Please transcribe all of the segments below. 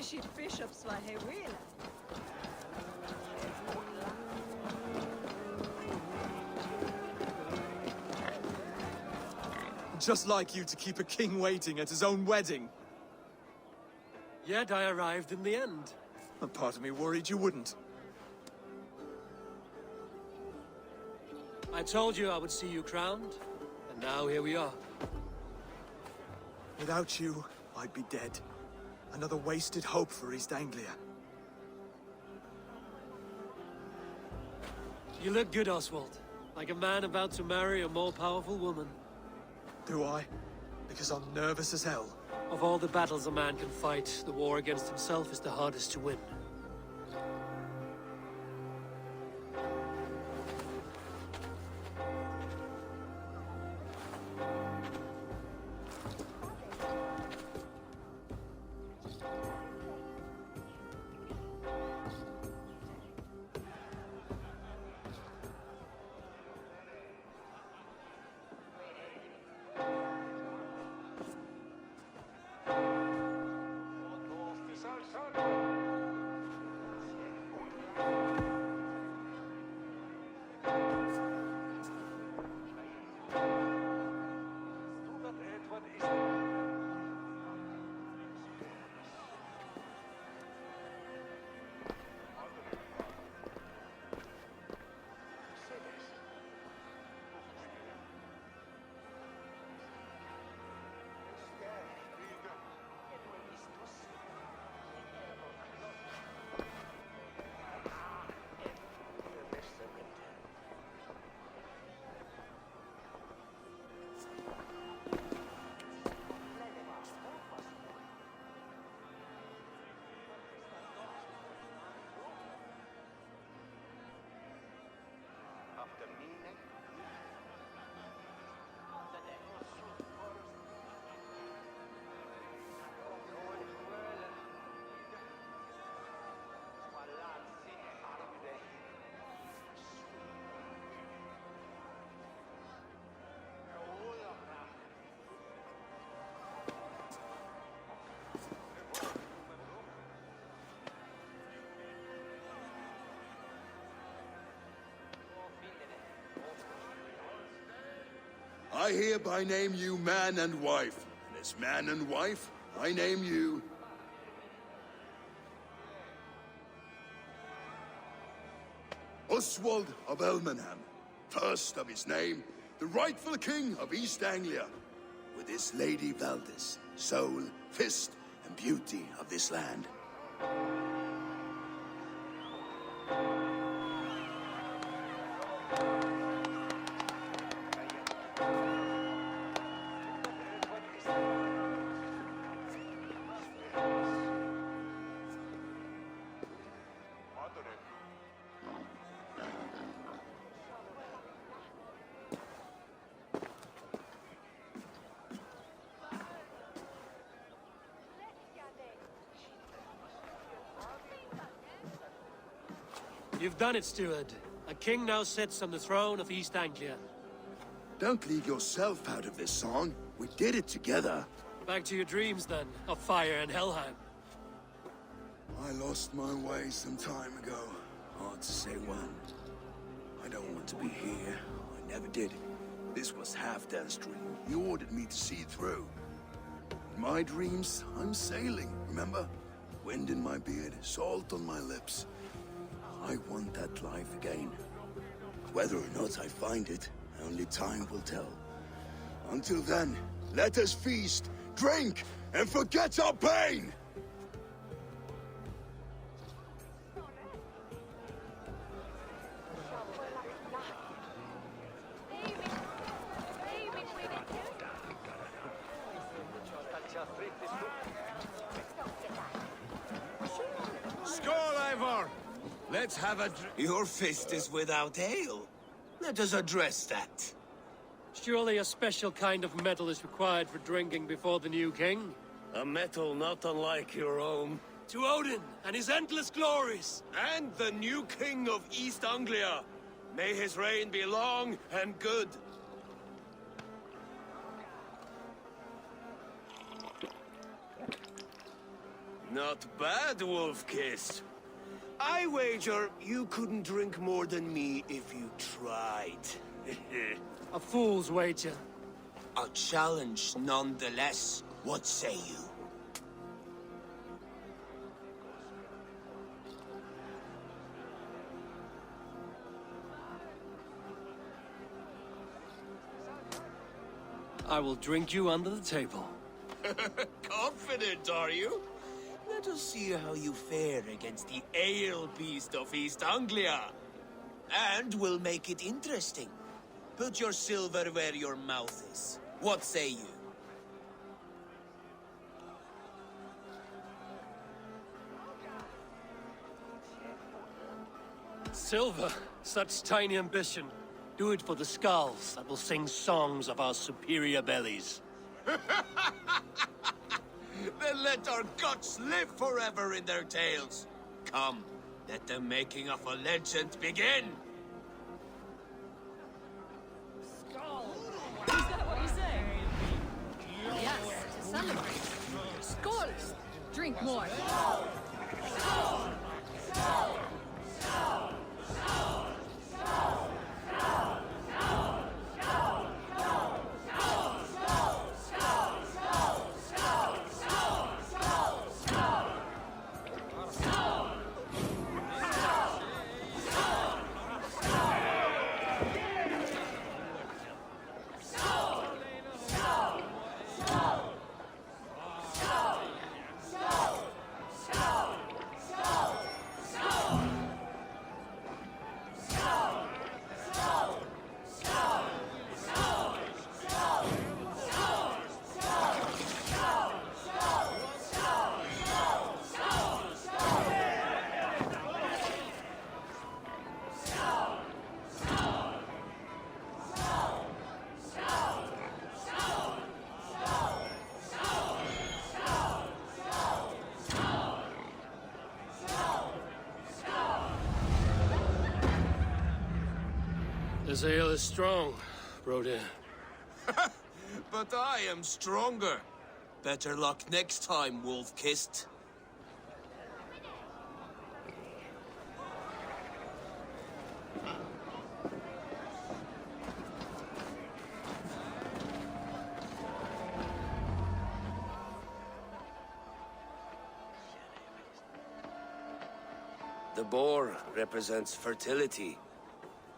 sitt bischopsval här vill. Just like you to keep a king waiting at his own wedding. Yet I arrived in the end. A part of me worried you wouldn't. I told you I would see you crowned, and now here we are. Without you, I'd be dead. Another wasted hope for East Anglia. You look good, Oswald. Like a man about to marry a more powerful woman. Do I? Because I'm nervous as hell. Of all the battles a man can fight, the war against himself is the hardest to win. I hereby name you man and wife, and as man and wife, I name you... Oswald of Elmenham, first of his name, the rightful king of East Anglia, with his Lady Valdis, soul, fist, and beauty of this land. You've done it, steward. A king now sits on the throne of East Anglia. Don't leave yourself out of this song. We did it together. Back to your dreams, then, of fire and Helheim. I lost my way some time ago. Hard to say when. I don't want to be here. I never did. This was Halfdan's dream. He ordered me to see it through. In my dreams, I'm sailing, remember? Wind in my beard, salt on my lips. I want that life again. Whether or not I find it, only time will tell. Until then, let us feast, drink, and forget our pain! Skål, Ivor! Let's have a drink. Your fist is without ale. Let us address that. Surely a special kind of metal is required for drinking before the new king? A metal not unlike your own. To Odin and his endless glories! And the new king of East Anglia. May his reign be long and good. Not bad, Wolf-Kissed. I wager you couldn't drink more than me if you tried. A fool's wager. A challenge nonetheless. What say you? I will drink you under the table. Confident, are you? Let us see how you fare against the ale beast of East Anglia. And we'll make it interesting. Put your silver where your mouth is. What say you? Silver, such tiny ambition. Do it for the skulls that will sing songs of our superior bellies. Then let our guts live forever in their tails. Come, let the making of a legend begin. Is that what you say? Yes, to celebrate. Skål! Drink more. This ale is strong, Brodir. But I am stronger. Better luck next time, Wolf-Kissed. The boar represents fertility.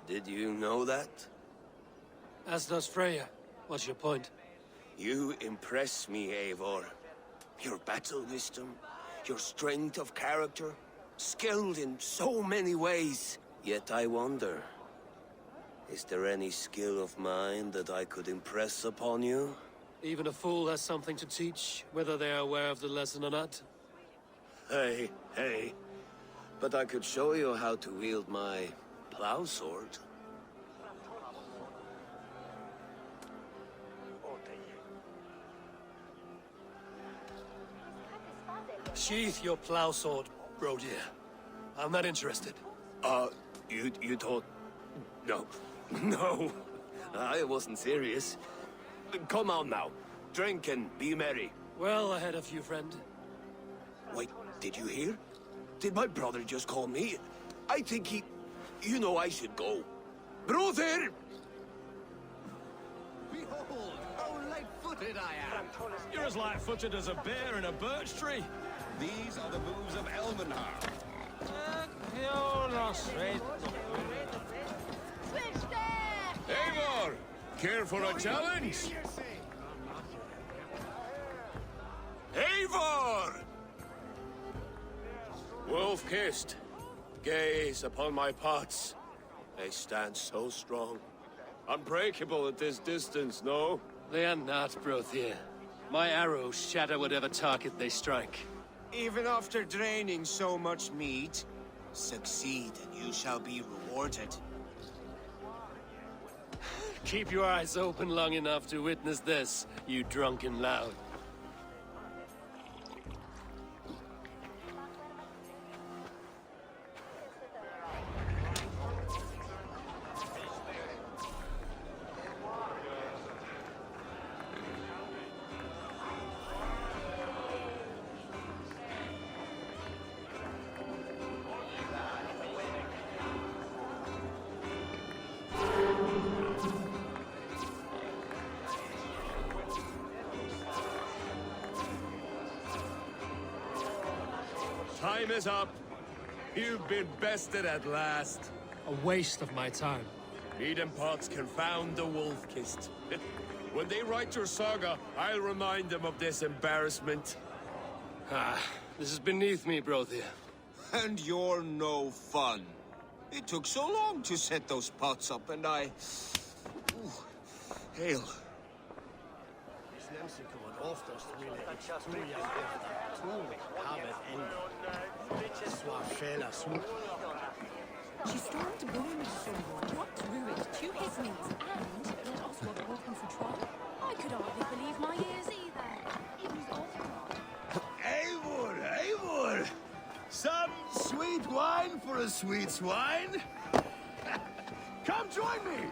Did you know that? As does Freya. What's your point? You impress me, Eivor. Your battle wisdom, your strength of character, skilled in so many ways. Yet I wonder, is there any skill of mine that I could impress upon you? Even a fool has something to teach, whether they are aware of the lesson or not. Hey, hey. But I could show you how to wield my plow sword. Sheath your plow sword, Brodir. I'm not interested. You thought... No. No. I wasn't serious. Come on now. Drink and be merry. Well ahead of you, friend. Wait, did you hear? Did my brother just call me? I think he... You know I should go. Brother! Behold, how light-footed I am! You're as light-footed as a bear in a birch tree. These are the moves of Elmenhar. Eivor! Care for a challenge? Eivor! Wolf-Kissed, gaze upon my pots. They stand so strong. Unbreakable at this distance, no? They are not, Brodir. My arrows shatter whatever target they strike. Even after draining so much meat, succeed and you shall be rewarded. Keep your eyes open long enough to witness this, you drunken lout. time is up. You've been bested at last. A waste of my time. Eden pots confound the wolf-kissed. When they write your saga, I'll remind them of this embarrassment. This is beneath me, Brothir. And you're no fun. It took so long to set those pots up, and I... Ooh, hail. She stormed to Bournemouth Shore, dropped Rurik to his knees, and let Oswald walk him for trial. I could hardly believe my ears either. It was Oswald. Eivor, Eivor! Some sweet wine for a sweet swine? Come join me!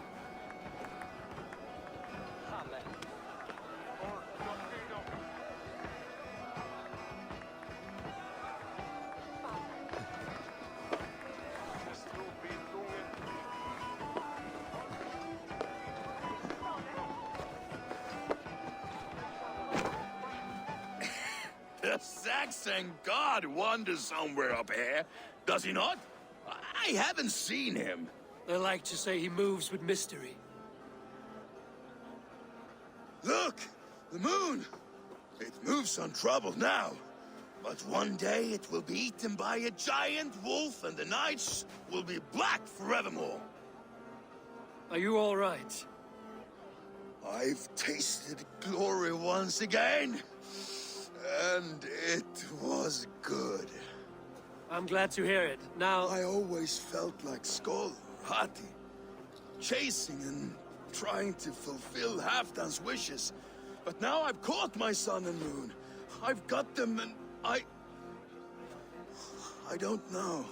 The Saxon god wanders somewhere up here, does he not? I haven't seen him. They like to say he moves with mystery. Look! The moon! It moves untroubled now. But one day it will be eaten by a giant wolf and the nights will be black forevermore. Are you all right? I've tasted glory once again. And it was good. I'm glad to hear it. Now... I always felt like Skoll, Hati, chasing and trying to fulfill Halfdan's wishes. But now I've caught my sun and moon. I've got them and I don't know.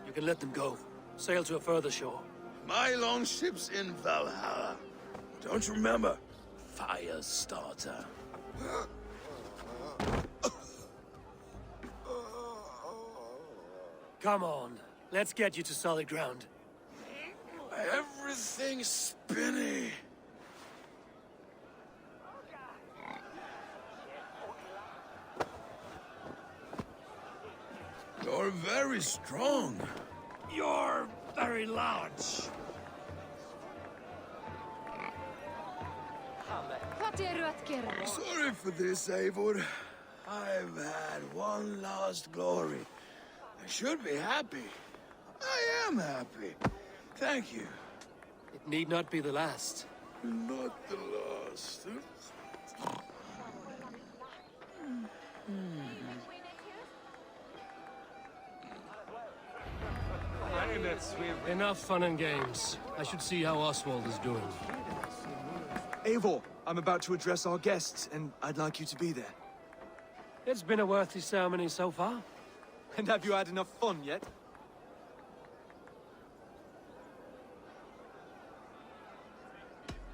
You can let them go. Sail to a further shore. My longship's in Valhalla. Don't you remember? Firestarter. Come on. Let's get you to solid ground. Everything's spinny. You're very strong. You're very large. Sorry for this, Eivor. I've had one last glory. I should be happy. I am happy. Thank you. It need not be the last. Not the last. Enough fun and games. I should see how Oswald is doing. Eivor, I'm about to address our guests, and I'd like you to be there. It's been a worthy ceremony so far. And have you had enough fun yet?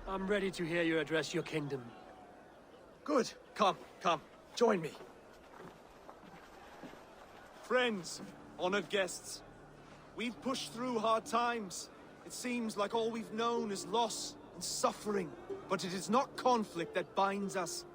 I'm ready to hear you address your kingdom. Good. Come, join me. Friends, honored guests, we've pushed through hard times. It seems like all we've known is loss and suffering. But it is not conflict that binds us.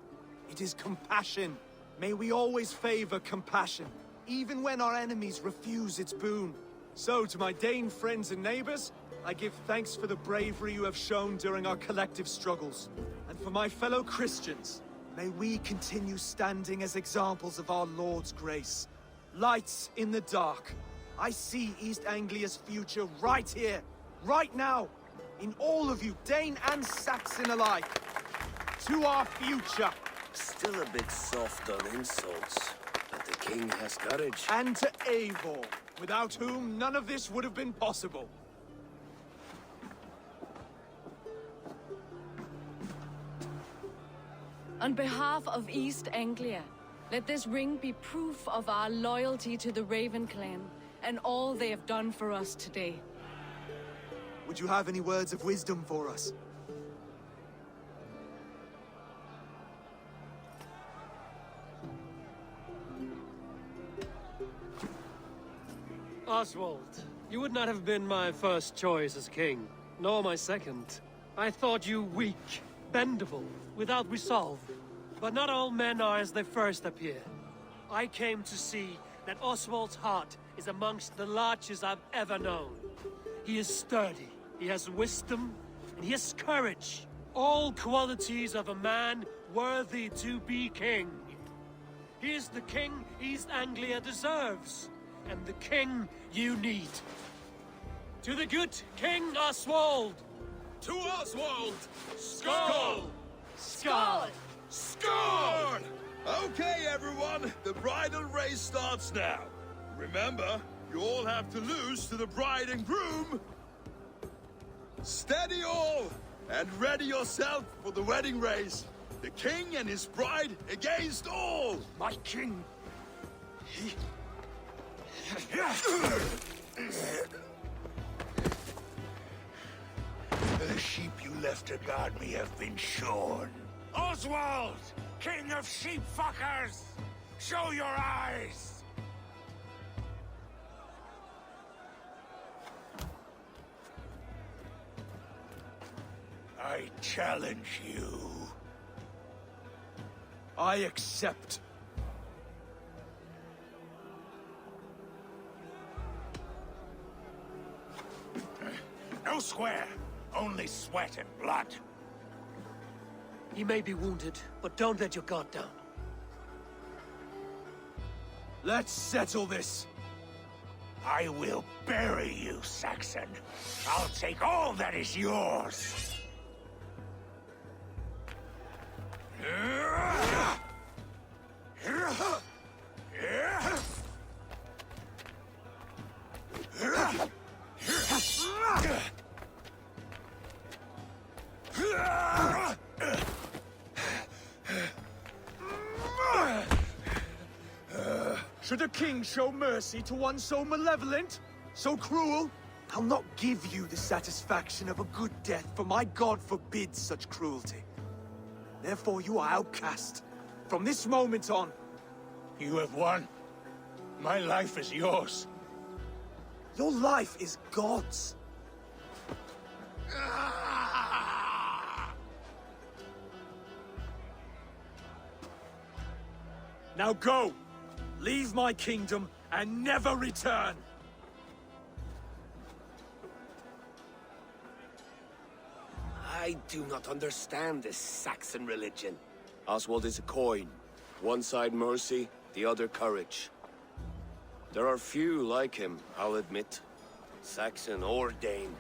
It is compassion. May we always favor compassion, even when our enemies refuse its boon. So, to my Dane friends and neighbors, I give thanks for the bravery you have shown during our collective struggles. And for my fellow Christians, may we continue standing as examples of our Lord's grace. Lights in the dark. I see East Anglia's future right here, right now, in all of you, Dane and Saxon alike. To our future. Still a bit soft on insults, but the king has courage. And to Eivor, without whom none of this would have been possible. On behalf of East Anglia, let this ring be proof of our loyalty to the Raven clan and all they have done for us today. Would you have any words of wisdom for us? Oswald, you would not have been my first choice as king, nor my second. I thought you weak, bendable, without resolve. But not all men are as they first appear. I came to see that Oswald's heart is amongst the largest I've ever known. He is sturdy, he has wisdom, and he has courage. All qualities of a man worthy to be king. He is the king East Anglia deserves, and the king you need. To the good King Oswald! To Oswald! Skull! Skull! Score! Okay, everyone, the bridal race starts now. Remember, you all have to lose to the bride and groom. Steady all, and ready yourself for the wedding race. The king and his bride against all. My king! The sheep you left to guard me have been shorn. Oswald! King of sheep fuckers! Show your eyes! I challenge you. I accept. No square, only sweat and blood. He may be wounded, but don't let your guard down. Let's settle this. I will bury you, Saxon. I'll take all that is yours. Should a king show mercy to one so malevolent? So cruel? I'll not give you the satisfaction of a good death, for my god forbids such cruelty. Therefore you are outcast. From this moment on. You have won. My life is yours. Your life is God's. Now go! Leave my kingdom and never return! I do not understand this Saxon religion. Oswald is a coin. One side mercy, the other courage. There are few like him, I'll admit. Saxon or Dane.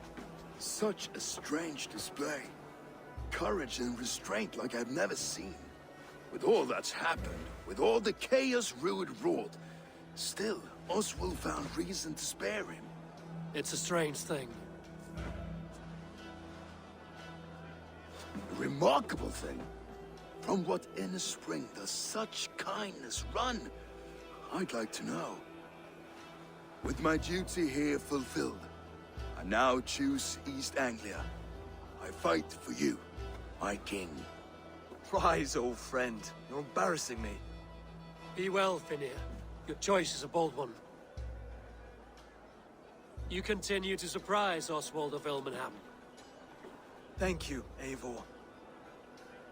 Such a strange display. Courage and restraint like I've never seen. With all that's happened, with all the chaos Rued wrought, still, Oswald found reason to spare him. It's a strange thing. A remarkable thing. From what inner spring does such kindness run? I'd like to know. With my duty here fulfilled, I now choose East Anglia. I fight for you, my king. Rise, old friend. You're embarrassing me. Be well, Finir. Your choice is a bold one. You continue to surprise Oswald of Ilmenham. Thank you, Eivor.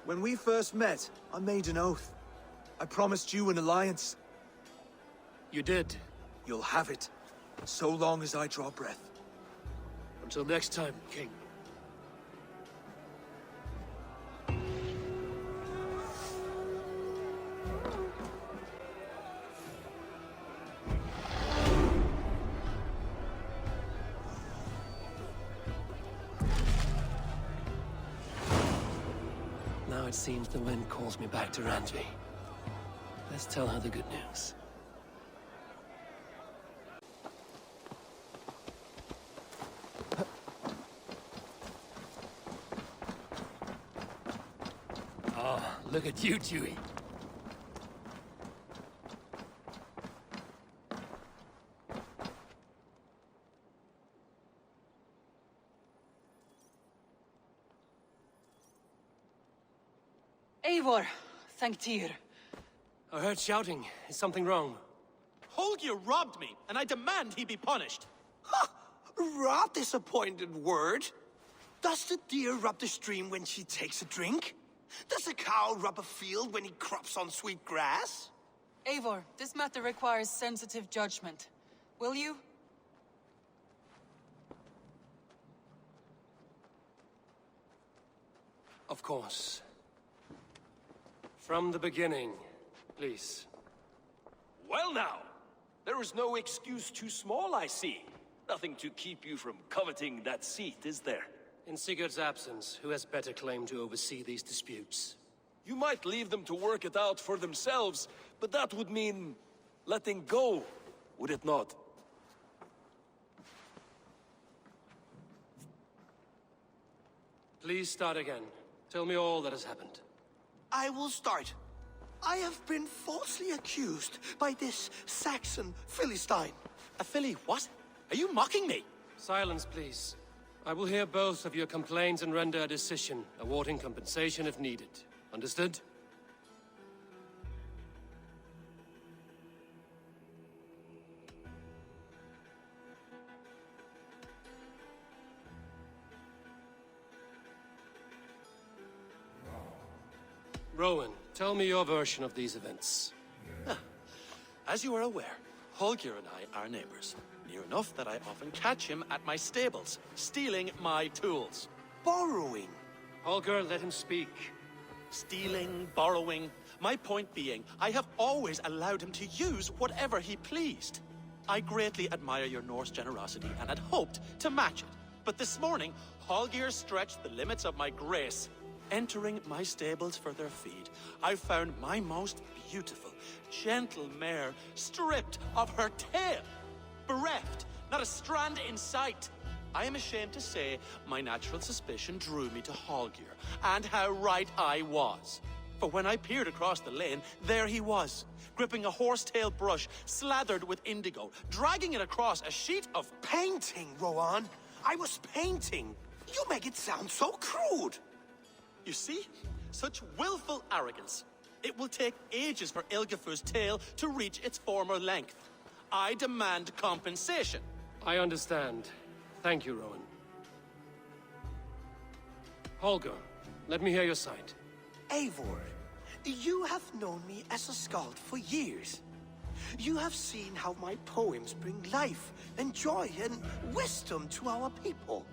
When we first met, I made an oath. I promised you an alliance. You did. You'll have it, so long as I draw breath. Until next time, King. Now it seems the wind calls me back to Randvi. Let's tell her the good news. Oh, look at you, Dewey. Eivor, thank Tyr. I heard shouting. Is something wrong? Holger robbed me, and I demand he be punished. Rot disappointed word. Does the deer rub the stream when she takes a drink? Does a cow rub a field when he crops on sweet grass? Eivor, this matter requires sensitive judgment. Will you? Of course. From the beginning, please. Well now, there is no excuse too small, I see. Nothing to keep you from coveting that seat, is there? In Sigurd's absence, who has better claim to oversee these disputes? You might leave them to work it out for themselves, but that would mean letting go, would it not? Please start again. Tell me all that has happened. I will start. I have been falsely accused by this Saxon Philistine. A filly what? Are you mocking me? Silence, please. I will hear both of your complaints and render a decision, awarding compensation if needed. Understood? Rowan, tell me your version of these events. As you are aware, Holger and I are neighbors. Near enough that I often catch him at my stables, stealing my tools. Borrowing. Holger, let him speak. Stealing, borrowing. My point being, I have always allowed him to use whatever he pleased. I greatly admire your Norse generosity and had hoped to match it. But this morning, Holger stretched the limits of my grace. Entering my stables for their feed, I found my most beautiful, gentle mare stripped of her tail. Bereft, not a strand in sight. I am ashamed to say my natural suspicion drew me to Holger, and how right I was. For when I peered across the lane, there he was, gripping a horsetail brush slathered with indigo, dragging it across a sheet of Painting, Rowan. I was painting. You make it sound so crude. You see? Such willful arrogance. It will take ages for Ilgafur's tail to reach its former length. I demand compensation. I understand. Thank you, Rowan. Holger, let me hear your side. Eivor, you have known me as a skald for years. You have seen how my poems bring life and joy and wisdom to our people.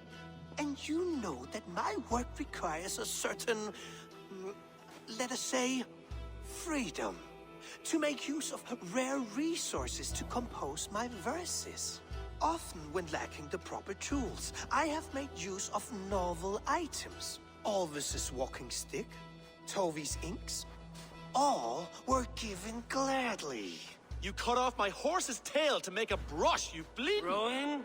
And you know that my work requires a certain, let us say, freedom. To make use of rare resources to compose my verses. Often when lacking the proper tools, I have made use of novel items. Alvis's walking stick, Tovi's inks, all were given gladly. You cut off my horse's tail to make a brush, you bleeding... Rowan?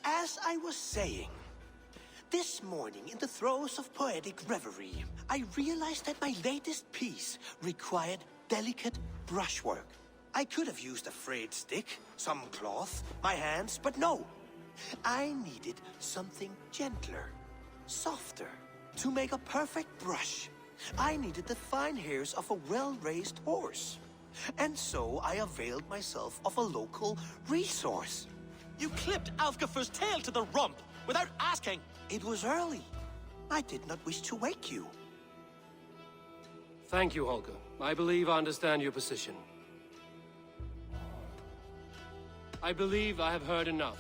As I was saying, this morning in the throes of poetic reverie, I realized that my latest piece required delicate brushwork. I could have used a frayed stick, some cloth, my hands, but no. I needed something gentler, softer. To make a perfect brush, I needed the fine hairs of a well-raised horse. And so I availed myself of a local resource. You clipped Alfgafur's tail to the rump without asking. It was early. I did not wish to wake you. Thank you, Holger. I believe I understand your position. I believe I have heard enough.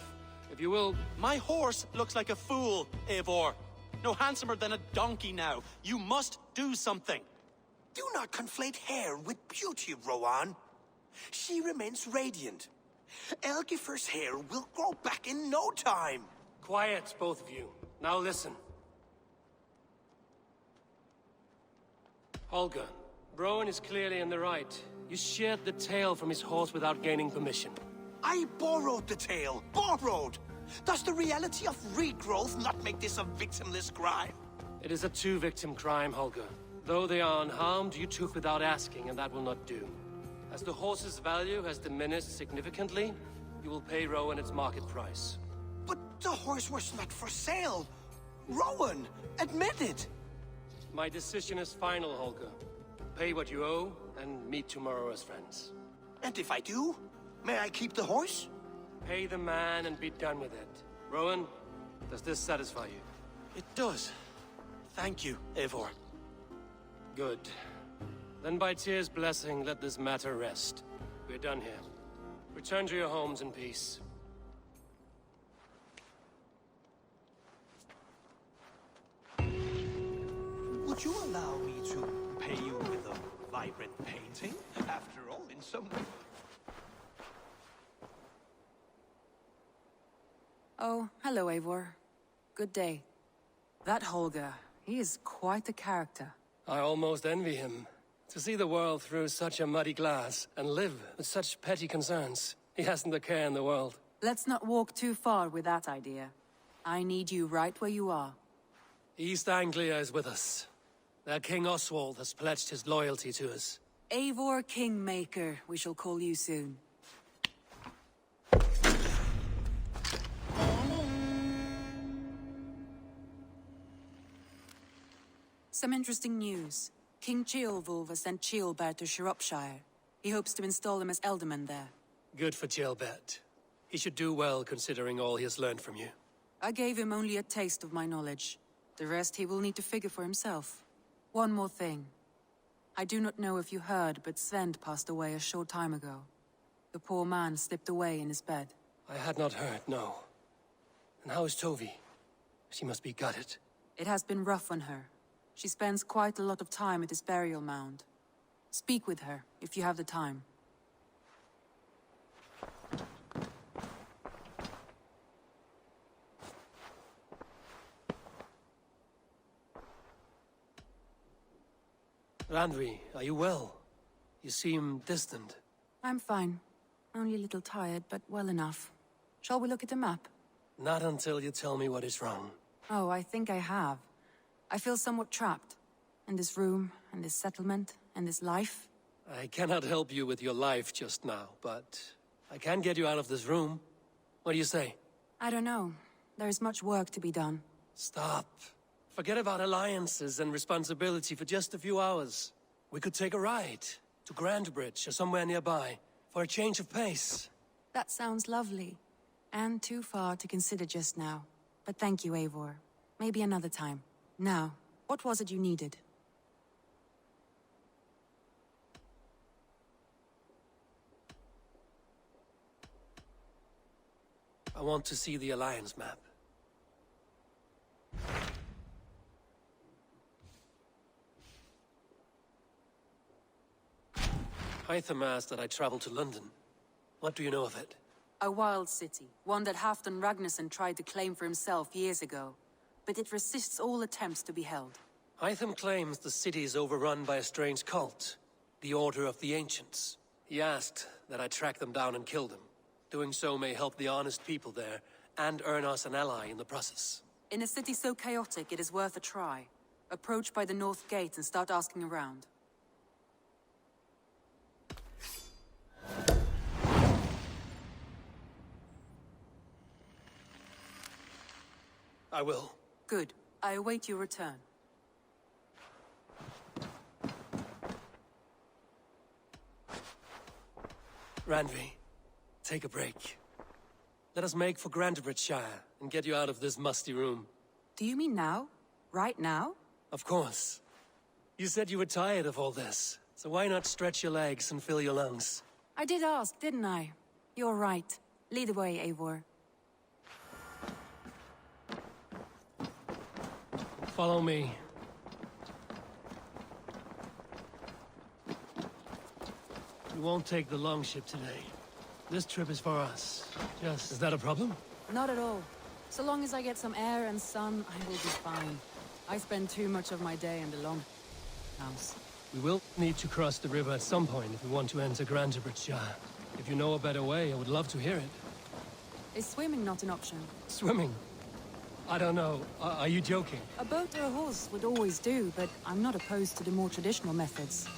If you will... My horse looks like a fool, Eivor. No handsomer than a donkey now. You must do something. Do not conflate hair with beauty, Rowan. She remains radiant. Elgifur's hair will grow back in no time. Quiet, both of you. Now listen. Holger, Rowan is clearly in the right. You sheared the tail from his horse without gaining permission. I borrowed the tail. Borrowed! Does the reality of regrowth not make this a victimless crime? It is a two-victim crime, Holger. Though they are unharmed, you took without asking, and that will not do. As the horse's value has diminished significantly, you will pay Rowan its market price. But the horse was not for sale. Rowan, admit it. My decision is final, Holger. Pay what you owe, and meet tomorrow as friends. And if I do, may I keep the horse? Pay the man and be done with it. Rowan, does this satisfy you? It does. Thank you, Eivor. Good. Then by Tyr's blessing, let this matter rest. We're done here. Return to your homes in peace. Would you allow me to pay you with a vibrant painting? After all, in some way... Oh, hello, Eivor. Good day. That Holger, he is quite a character. I almost envy him. To see the world through such a muddy glass, and live with such petty concerns. He hasn't a care in the world. Let's not walk too far with that idea. I need you right where you are. East Anglia is with us. Their King Oswald has pledged his loyalty to us. Eivor Kingmaker, we shall call you soon. Some interesting news. King Ceolwulf has sent Ceolbert to Shropshire. He hopes to install him as Elderman there. Good for Ceolbert. He should do well considering all he has learned from you. I gave him only a taste of my knowledge. The rest he will need to figure for himself. One more thing. I do not know if you heard, but Sven passed away a short time ago. The poor man slipped away in his bed. I had not heard, no. And how is Tovi? She must be gutted. It has been rough on her. She spends quite a lot of time at his burial mound. Speak with her, if you have the time. Randvi, are you well? You seem distant. I'm fine. Only a little tired, but well enough. Shall we look at the map? Not until you tell me what is wrong. Oh, I think I have. I feel somewhat trapped. In this room, and this settlement, and this life. I cannot help you with your life just now, but I can get you out of this room. What do you say? I don't know. There is much work to be done. Stop. Forget about alliances and responsibility for just a few hours. We could take a ride to Grandbridge or somewhere nearby for a change of pace. That sounds lovely. And too far to consider just now. But thank you, Eivor. Maybe another time. Now, what was it you needed? I want to see the Alliance map. Hytham asked that I travel to London. What do you know of it? A wild city, one that Halfdan Ragnarsson tried to claim for himself years ago. But it resists all attempts to be held. Hytham claims the city is overrun by a strange cult, the Order of the Ancients. He asked that I track them down and kill them. Doing so may help the honest people there, and earn us an ally in the process. In a city so chaotic, it is worth a try. Approach by the North Gate and start asking around. I will. Good. I await your return. Randvi, take a break. Let us make for Grandbridgeshire and get you out of this musty room. Do you mean now? Right now? Of course. You said you were tired of all this, so why not stretch your legs and fill your lungs? I did ask, didn't I? You're right. Lead the way, Eivor. Follow me. We won't take the longship today. This trip is for us. Is that a problem? Not at all. So long as I get some air and sun, I will be fine. I spend too much of my day in the long house. We will need to cross the river at some point if we want to enter Grandbridgeshire. If you know a better way, I would love to hear it. Is swimming not an option? Swimming? I don't know. Are you joking? A boat or a horse would always do, but I'm not opposed to the more traditional methods.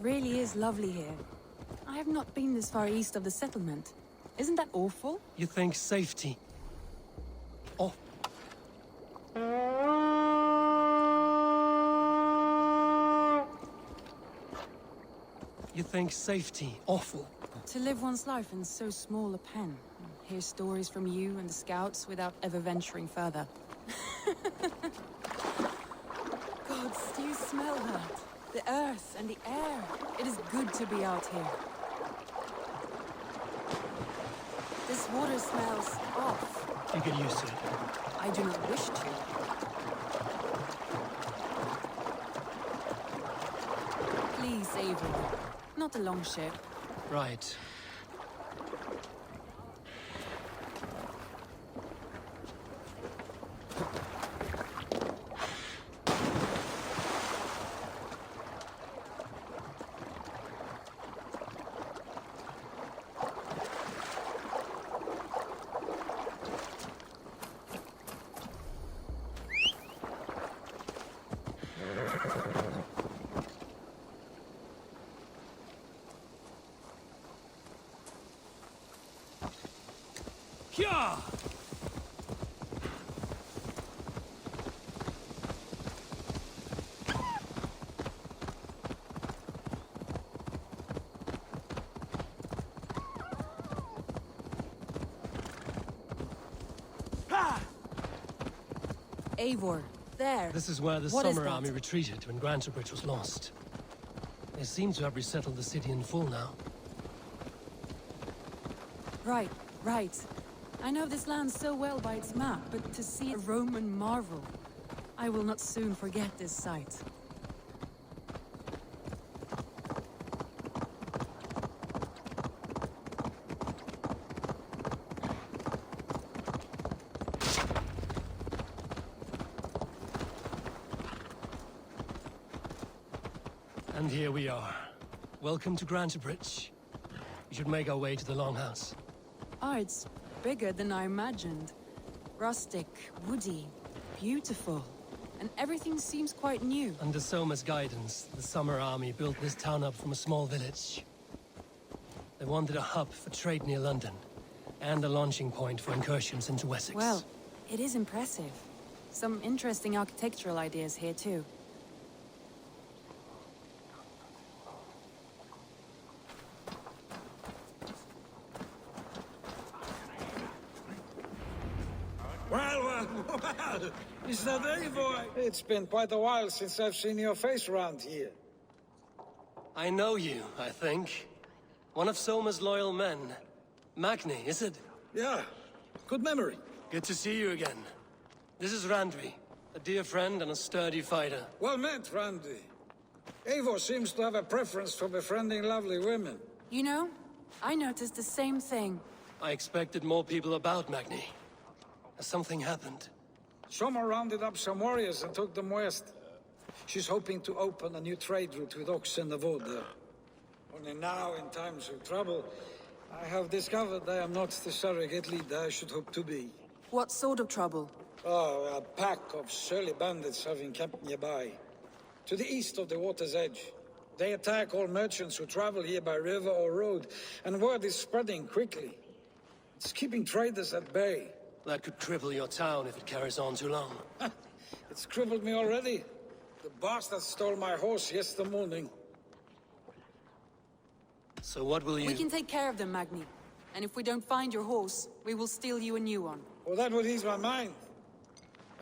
really is lovely here. I have not been this far east of the settlement. Isn't that awful? You think safety? Oh. You think safety awful? To live one's life in so small a pen. Hear stories from you and the scouts without ever venturing further. Gods, do you smell that? The earth and the air. It is good to be out here. This water smells off. You get used to it. I do not wish to. Please, Eivor. Not a long ship. Right. Yeah! Eivor, there. This is where the What is Summer that? Army retreated when Grantebridge was lost. They seem to have resettled the city in full now. Right, right. I know this land so well by its map, but to see a Roman marvel, I will not soon forget this sight. And here we are. Welcome to Grantebridge. We should make our way to the Longhouse. Ah, it's bigger than I imagined. Rustic, woody, beautiful. And everything seems quite new. Under Soma's guidance, the Summer Army built this town up from a small village. They wanted a hub for trade near London, and a launching point for incursions into Wessex. Well, it is impressive. Some interesting architectural ideas here too. Well, is that Eivor? It's been quite a while since I've seen your face around here. I know you, I think. One of Soma's loyal men. Magni, is it? Yeah, good memory. Good to see you again. This is Randvi, a dear friend and a sturdy fighter. Well met, Randy. Eivor seems to have a preference for befriending lovely women. You know, I noticed the same thing. I expected more people about Magni. Has something happened? Soma rounded up some warriors and took them west. She's hoping to open a new trade route with oxen of wood there. Only now, in times of trouble, I have discovered I am not the surrogate leader I should hope to be. What sort of trouble? Oh, a pack of surly bandits have encamped nearby. To the east of the water's edge. They attack all merchants who travel here by river or road, and word is spreading quickly. It's keeping traders at bay. That could cripple your town if it carries on too long. It's crippled me already. The bastard stole my horse yesterday morning. So what will you... We can take care of them, Magni. And if we don't find your horse, we will steal you a new one. Well, that would ease my mind.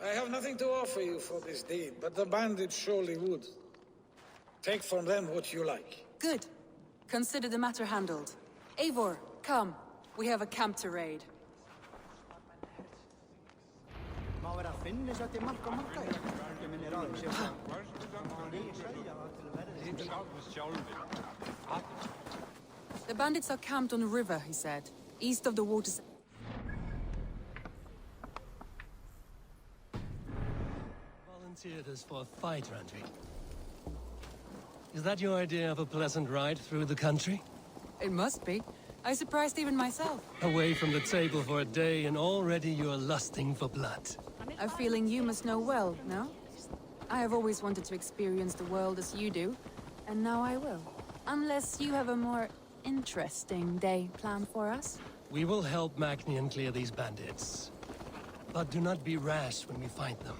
I have nothing to offer you for this deed, but the bandits surely would. Take from them what you like. Good. Consider the matter handled. Eivor, come. We have a camp to raid. The bandits are camped on a river, he said, east of the waters. Volunteered us for a fight, Randvi. Is that your idea of a pleasant ride through the country? It must be. I surprised even myself. Away from the table for a day and already you're lusting for blood. A feeling you must know well, no? I have always wanted to experience the world as you do, and now I will. Unless you have a more interesting day planned for us. We will help Magnian clear these bandits. But do not be rash when we fight them.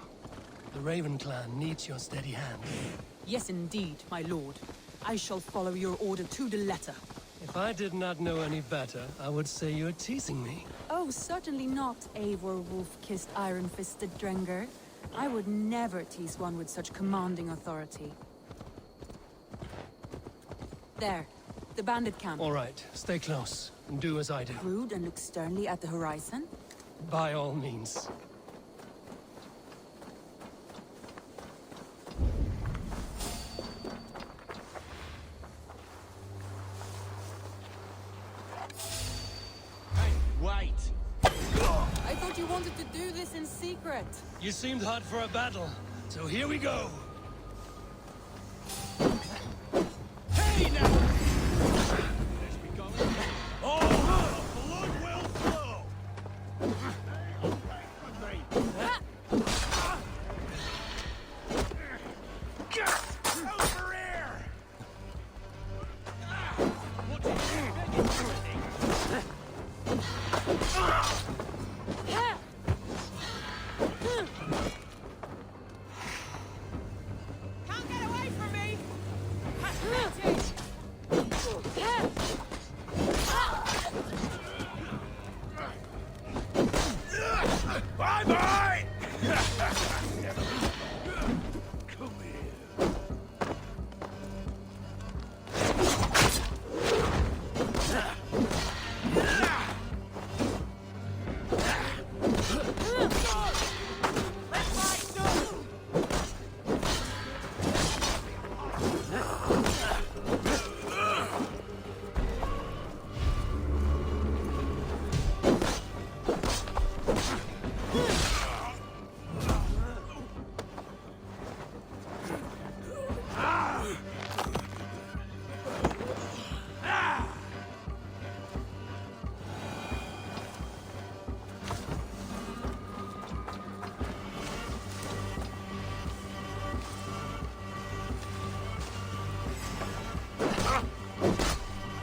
The Raven clan needs your steady hand. Yes, indeed, my lord. I shall follow your order to the letter. If I did not know any better, I would say you're teasing me. Oh, certainly not, Eivor wolf-kissed iron-fisted Drenger. I would never tease one with such commanding authority. There, the bandit camp. All right, stay close, and do as I do. Rude and look sternly at the horizon. By all means. Wait! I thought you wanted to do this in secret. You seemed hot for a battle, so here we go. Hey now! Oh, blood will flow! Over here! What are Can't get away from me! Bye-bye!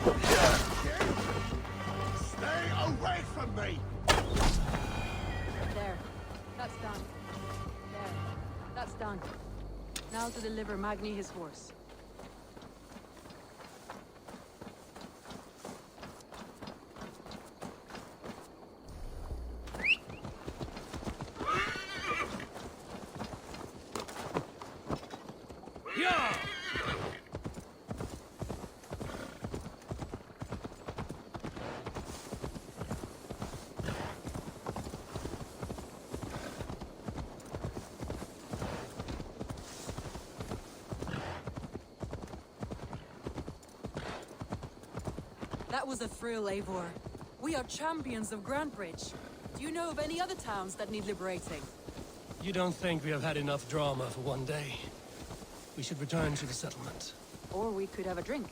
Come here. Stay away from me! There. That's done. There. That's done. Now to deliver Magni his horse. Yeah! That was a thrill, Eivor. We are champions of Grantbridge. Do you know of any other towns that need liberating? You don't think we have had enough drama for one day? We should return to the settlement. Or we could have a drink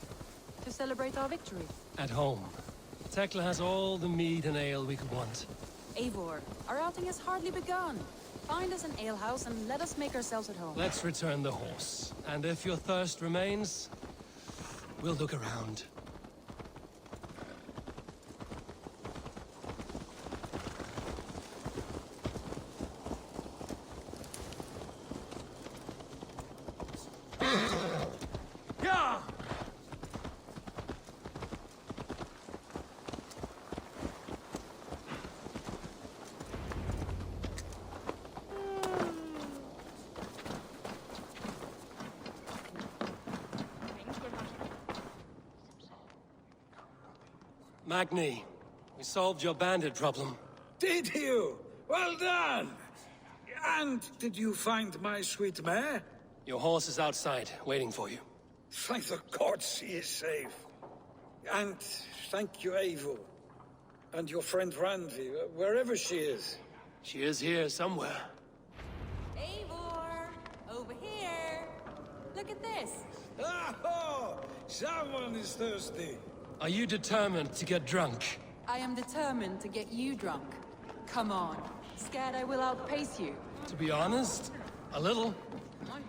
to celebrate our victory. At home. Tekla has all the mead and ale we could want. Eivor, our outing has hardly begun. Find us an alehouse and let us make ourselves at home. Let's return the horse. And if your thirst remains, we'll look around. Yeah! Magni, we solved your bandit problem. Did you? Well done! And did you find my sweet mare? Your horse is outside, waiting for you. Thank the gods she is safe. And thank you, Eivor. And your friend Randvi, wherever she is. She is here somewhere. Eivor! Over here! Look at this! Oh, someone is thirsty. Are you determined to get drunk? I am determined to get you drunk. Come on. Scared I will outpace you. To be honest, a little. Come on.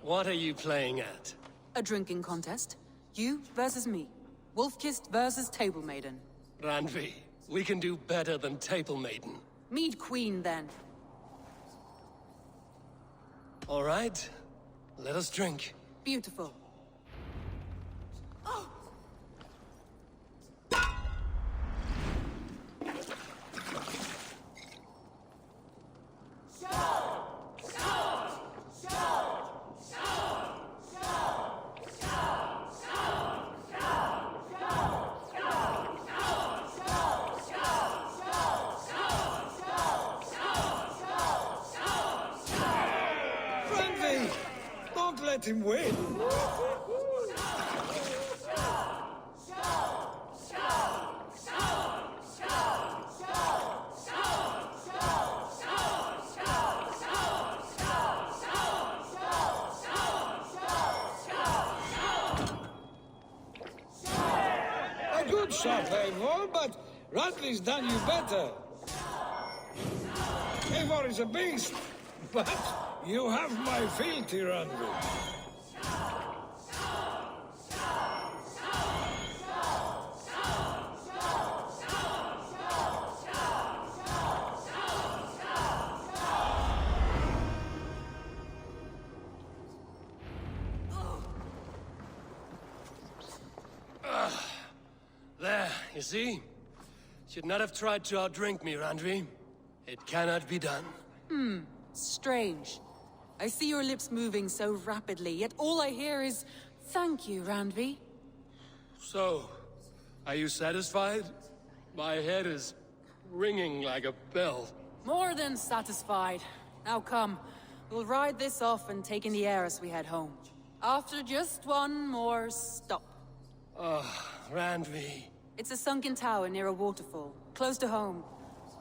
What are you playing at? A drinking contest. You versus me. Wolf-Kissed versus Table Maiden. Randvi, we can do better than Table Maiden. Mead Queen, then. All right. Let us drink. Beautiful. Friendly! Don't let him win! A good shot, Eivor, but Radley's done you better. Eivor is a beast, but you have my fealty, Radley. There, you see? Should not have tried to outdrink me, Randvi. It cannot be done. Strange. I see your lips moving so rapidly, yet all I hear is, "Thank you, Randvi." So, are you satisfied? My head is ringing like a bell. More than satisfied. Now come, we'll ride this off and take in the air as we head home. After just one more stop. Randvi. It's a sunken tower near a waterfall, close to home.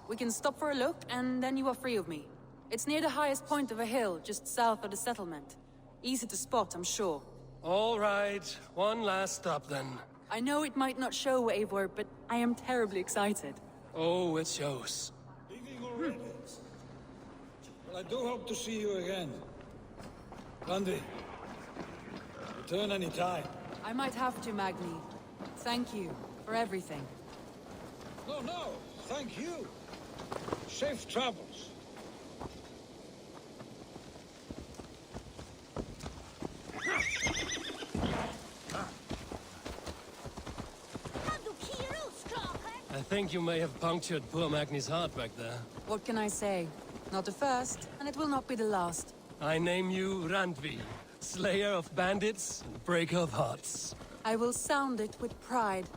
We can stop for a look, and then you are free of me. It's near the highest point of a hill, just south of the settlement. Easy to spot, I'm sure. All right, one last stop then. I know it might not show, Eivor, but I am terribly excited. Oh, it shows. Leaving already? Well, I do hope to see you again. Randy, return any time. I might have to, Magni. Thank you for everything. No, thank you. Safe travels. I think you may have punctured poor Magni's heart back there. What can I say? Not the first, and it will not be the last. I name you Randvi, slayer of bandits and breaker of hearts. I will sound it with pride.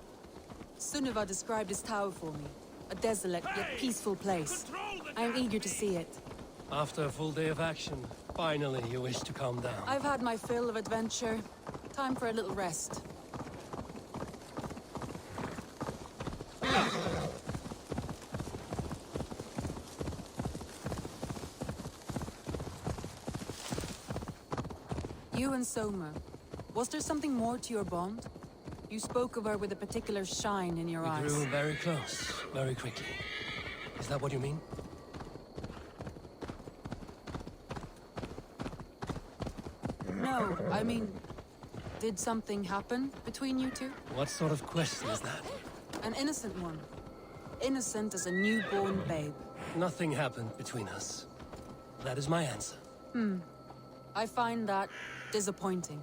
Sunniva described this tower for me. A desolate yet peaceful place. I am eager to see it. After a full day of action, finally you wish to calm down. I've had my fill of adventure. Time for a little rest. You and Soma. Was there something more to your bond? You spoke of her with a particular shine in your We eyes. grew very close, very quickly. Is that what you mean? No, I mean... Did something happen between you two? What sort of question is that? An innocent one. Innocent as a newborn babe. Nothing happened between us. That is my answer. I find that disappointing.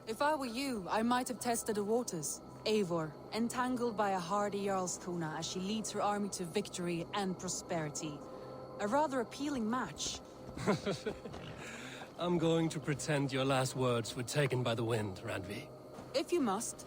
If I were you, I might have tested the waters. Eivor, entangled by a hardy Jarlskona as she leads her army to victory and prosperity. A rather appealing match. I'm going to pretend your last words were taken by the wind, Randvi. If you must.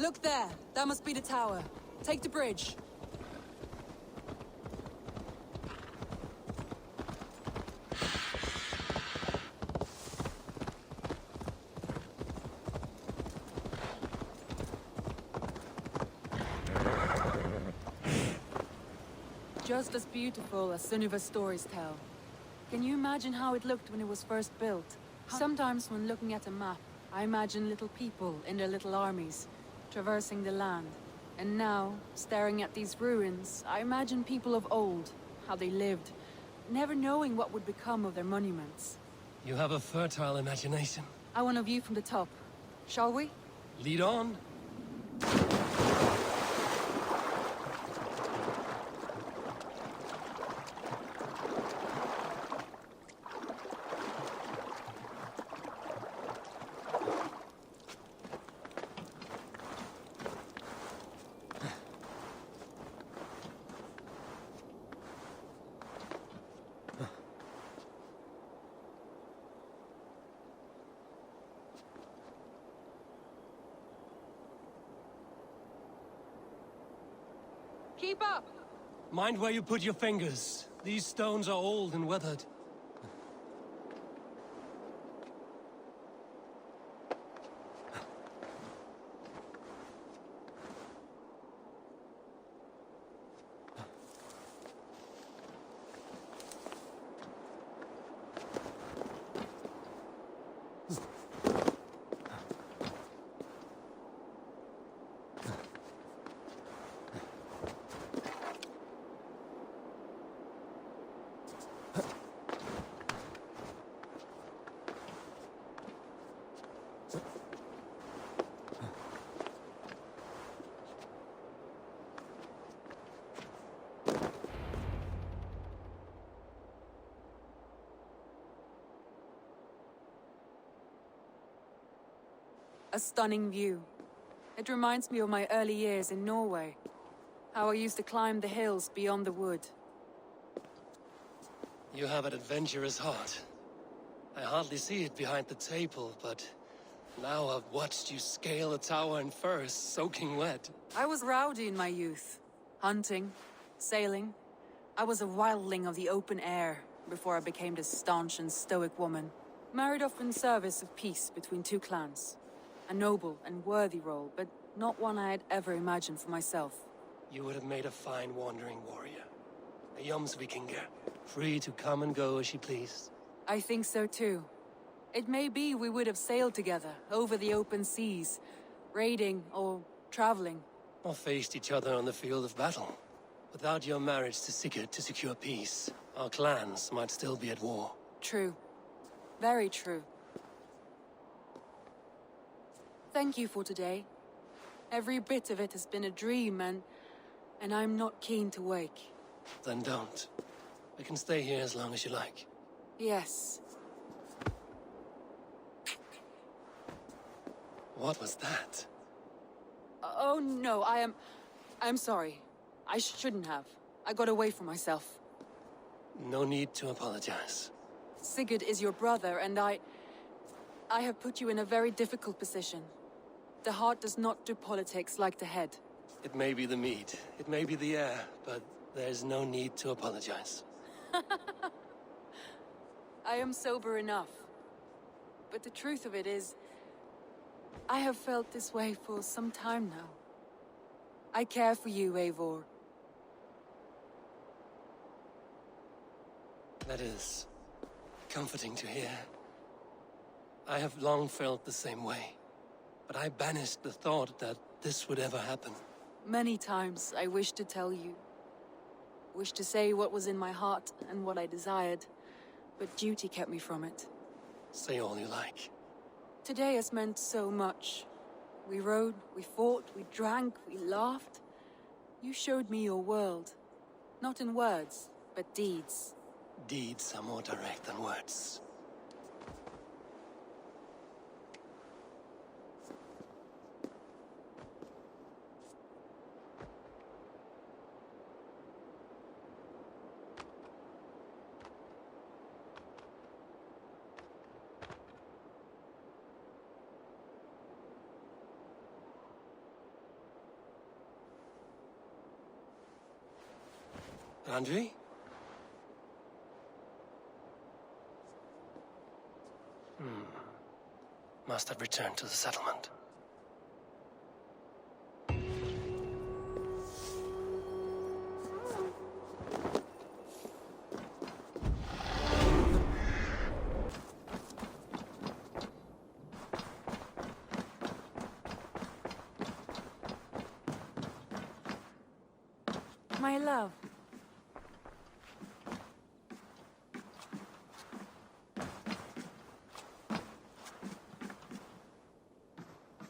Look there! That must be the tower. Take the bridge. Just as beautiful as Sunniva's stories tell. Can you imagine how it looked when it was first built? Sometimes when looking at a map, I imagine little people in their little armies, traversing the land. And now, staring at these ruins, I imagine people of old, how they lived, never knowing what would become of their monuments. You have a fertile imagination. I want a view from the top. Shall we? Lead on. Keep up! Mind where you put your fingers. These stones are old and weathered. A stunning view. It reminds me of my early years in Norway. How I used to climb the hills beyond the wood. You have an adventurous heart. I hardly see it behind the table, but now I've watched you scale a tower in furs, soaking wet. I was rowdy in my youth. Hunting, sailing. I was a wildling of the open air before I became this staunch and stoic woman. Married off in service of peace between two clans. A noble and worthy role, but not one I had ever imagined for myself. You would have made a fine wandering warrior. A Jomsvikinger, free to come and go as she pleased. I think so too. It may be we would have sailed together, over the open seas, raiding or traveling. Or faced each other on the field of battle. Without your marriage to Sigurd to secure peace, our clans might still be at war. True. Very true. Thank you for today. Every bit of it has been a dream, and I'm not keen to wake. Then don't. We can stay here as long as you like. Yes. What was that? Oh no, I'm sorry. I shouldn't have. I got away from myself. No need to apologize. Sigurd is your brother, and I have put you in a very difficult position. The heart does not do politics like the head. It may be the meat, it may be the air, but there's no need to apologize. I am sober enough. But the truth of it is, I have felt this way for some time now. I care for you, Eivor. That is comforting to hear. I have long felt the same way, but I banished the thought that this would ever happen. Many times I wished to tell you. Wished to say what was in my heart and what I desired, but duty kept me from it. Say all you like. Today has meant so much. We rode, we fought, we drank, we laughed. You showed me your world. Not in words, but deeds. Deeds are more direct than words. Randvi? Must have returned to the settlement. My love.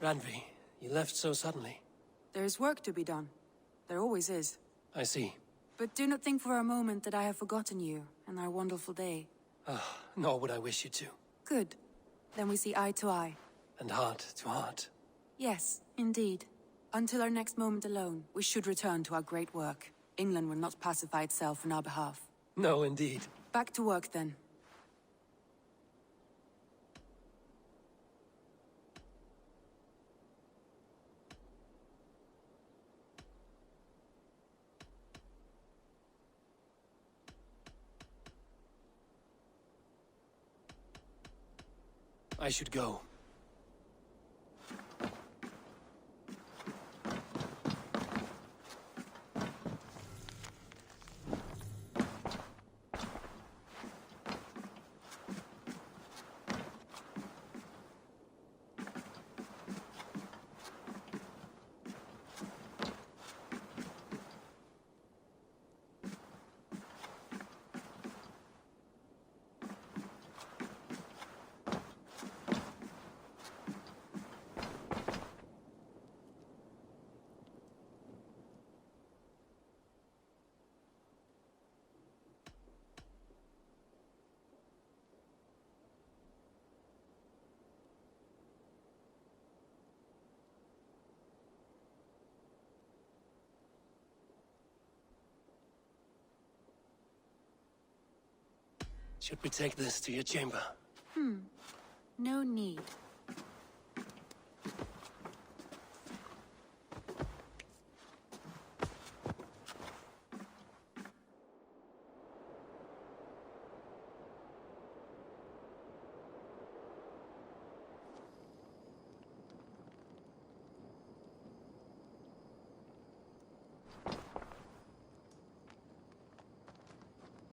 Randvi, you left so suddenly. There is work to be done. There always is. I see. But do not think for a moment that I have forgotten you and our wonderful day. Nor would I wish you to. Good. Then we see eye to eye. And heart to heart. Yes, indeed. Until our next moment alone, we should return to our great work. England will not pacify itself on our behalf. No, indeed. Back to work, then. I should go. Should we take this to your chamber? No need.